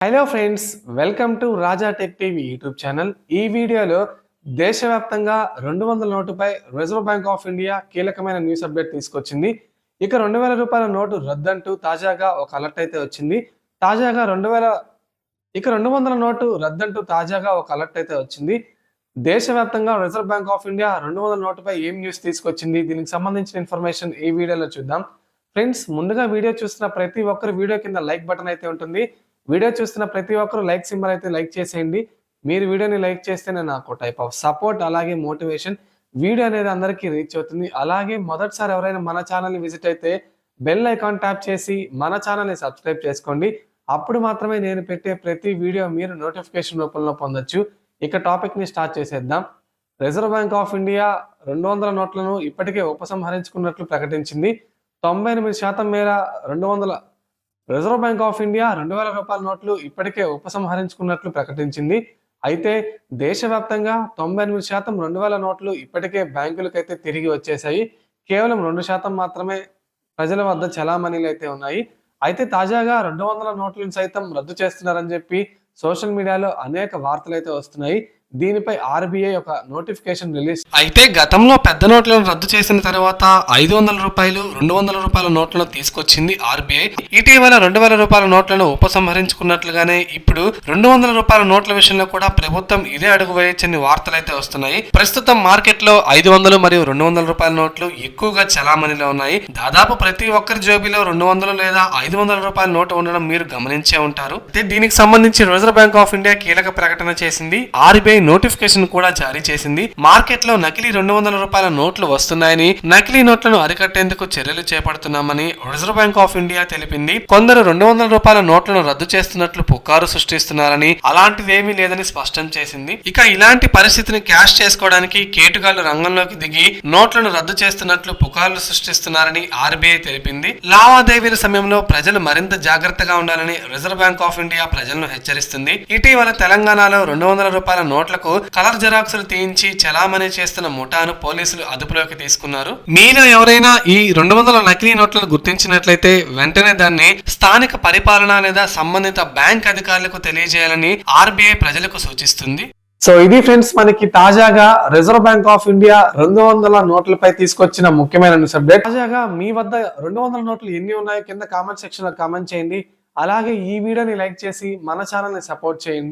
Hello friends, welcome to Raja tech TV YouTube channel. ఈ వీడియోలో దేశవ్యాప్తంగా 200 నోటుపై రిజర్వ్ బ్యాంక్ ఆఫ్ ఇండియా కీలకమైన news update తీసుకొచ్చింది. ఇక 2000 రూపాయల నోటు రద్దంటూ తాజాగా ఒక అలర్ట్ అయితే వచ్చింది. తాజాగా 200 నోటు రద్దంటూ తాజాగా ఒక అలర్ట్ అయితే వచ్చింది. దేశవ్యాప్తంగా రిజర్వ్ బ్యాంక్ ఆఫ్ ఇండియా 200 నోటుపై ఏం న్యూస్ తీసుకొచ్చింది, దీనికి సంబంధించిన ఇన్ఫర్మేషన్ ఈ వీడియోలో చూద్దాం. ఫ్రెండ్స్, ముందుగా వీడియో చూస్తున్న ప్రతి ఒక్కరు వీడియో కింద లైక్ బటన్ అయితే ఉంటుంది. వీడియో చూస్తున్న ప్రతి ఒక్కరు లైక్ సింబల్ అయితే లైక్ చేసేయండి. మీరు వీడియోని లైక్ చేస్తేనే నాకు టైప్ ఆఫ్ సపోర్ట్, అలాగే మోటివేషన్. వీడియో అనేది అందరికీ రీచ్ అవుతుంది. అలాగే మొదటిసారి ఎవరైనా మన ఛానల్ని విజిట్ అయితే బెల్ ఐకాన్ ట్యాప్ చేసి మన ఛానల్ని సబ్స్క్రైబ్ చేసుకోండి. అప్పుడు మాత్రమే నేను పెట్టే ప్రతి వీడియో మీరు నోటిఫికేషన్ రూపంలో పొందొచ్చు. ఇక టాపిక్ని స్టార్ట్ చేసేద్దాం. రిజర్వ్ బ్యాంక్ ఆఫ్ ఇండియా 200 నోట్లను ఇప్పటికే ఉపసంహరించుకున్నట్లు ప్రకటించింది. 98% మేర 200 రిజర్వ్ బ్యాంక్ ఆఫ్ ఇండియా 2000 రూపాయల నోట్లు ఇప్పటికే ఉపసంహరించుకున్నట్లు ప్రకటించింది. అయితే దేశవ్యాప్తంగా 98% 2000 నోట్లు ఇప్పటికే బ్యాంకులకైతే తిరిగి వచ్చేసాయి. కేవలం 2% మాత్రమే ప్రజల వద్ద చలామణీలు అయితే ఉన్నాయి. అయితే తాజాగా 200 నోట్లను సైతం రద్దు చేస్తున్నారని చెప్పి సోషల్ మీడియాలో అనేక వార్తలు అయితే వస్తున్నాయి. దీనిపై ఆర్బీఐ ఒక నోటిఫికేషన్ రిలీజ్. అయితే గతంలో పెద్ద నోట్లను రద్దు చేసిన తర్వాత 500 రూపాయలు 200 రూపాయల నోట్లను తీసుకొచ్చింది ఆర్బీఐ. ఇటీవల 2000 రూపాయల నోట్లను ఉపసంహరించుకున్నట్లుగానే ఇప్పుడు 200 రూపాయల నోట్ల విషయంలో కూడా ప్రభుత్వం ఇదే అడుగు వేయొచ్చని వార్తలు అయితే వస్తున్నాయి. ప్రస్తుతం మార్కెట్ లో 500 మరియు 200 రూపాయల నోట్లు ఎక్కువగా చలామణిలో ఉన్నాయి. దాదాపు ప్రతి ఒక్కరి జోబిలో 200 లేదా 500 రూపాయల నోటు ఉండడం మీరు గమనించే ఉంటారు. అయితే దీనికి సంబంధించి రిజర్వ్ బ్యాంక్ ఆఫ్ ఇండియా కీలక ప్రకటన చేసింది. ఆర్బీఐ నోటిఫికేషన్ కూడా జారీ చేసింది. మార్కెట్ లో నకిలీ 200 రూపాయల నోట్లు వస్తున్నాయని, నకిలీ నోట్లను అరికట్టేందుకు చర్యలు చేపడుతున్నామని రిజర్వ్ బ్యాంక్ ఆఫ్ ఇండియా తెలిపింది. కొందరు 200 రూపాయల నోట్లను రద్దు చేస్తున్నట్లు పుకారు సృష్టిస్తున్నారని, అలాంటిదేమీ లేదని స్పష్టం చేసింది. ఇక ఇలాంటి పరిస్థితిని క్యాష్ చేసుకోవడానికి కేటుగాళ్లు రంగంలోకి దిగి నోట్లను రద్దు చేస్తున్నట్లు పుకార్లు సృష్టిస్తున్నారని ఆర్బీఐ తెలిపింది. లావాదేవీల సమయంలో ప్రజలు మరింత జాగ్రత్తగా ఉండాలని రిజర్వ్ బ్యాంక్ ఆఫ్ ఇండియా ప్రజలను హెచ్చరిస్తుంది. ఇటీవల తెలంగాణలో 200 రూపాయల నోట్లకు కలర్ జెరాక్సులు తీయించి చలామణి చేస్తున్న ముఠాను పోలీసులు అదుపులోకి తీసుకున్నారు. మీలో ఎవరైనా ఈ 200 నకిలీ నోట్లను గుర్తించినట్లయితే వెంటనే దాన్ని స్థానిక పరిపాలన లేదా సంబంధిత బ్యాంక్ అధికారులకు తెలియజేయాలని ఆర్బీఐ ప్రజలకు సూచిస్తుంది. సో ఇది ఫ్రెండ్స్, మనకి తాజాగా రిజర్వ్ బ్యాంక్ ఆఫ్ ఇండియా 200 నోట్లపై తీసుకొచ్చిన ముఖ్యమైన న్యూస్ అప్డేట్. తాజాగా మీ వద్ద 200 నోట్లు ఎన్ని ఉన్నాయో కింద కామెంట్ సెక్షన్ లో కామెంట్ చేయండి. అలాగే ఈ వీడియోని లైక్ చేసి మన ఛానల్ ని సపోర్ట్ చేయండి.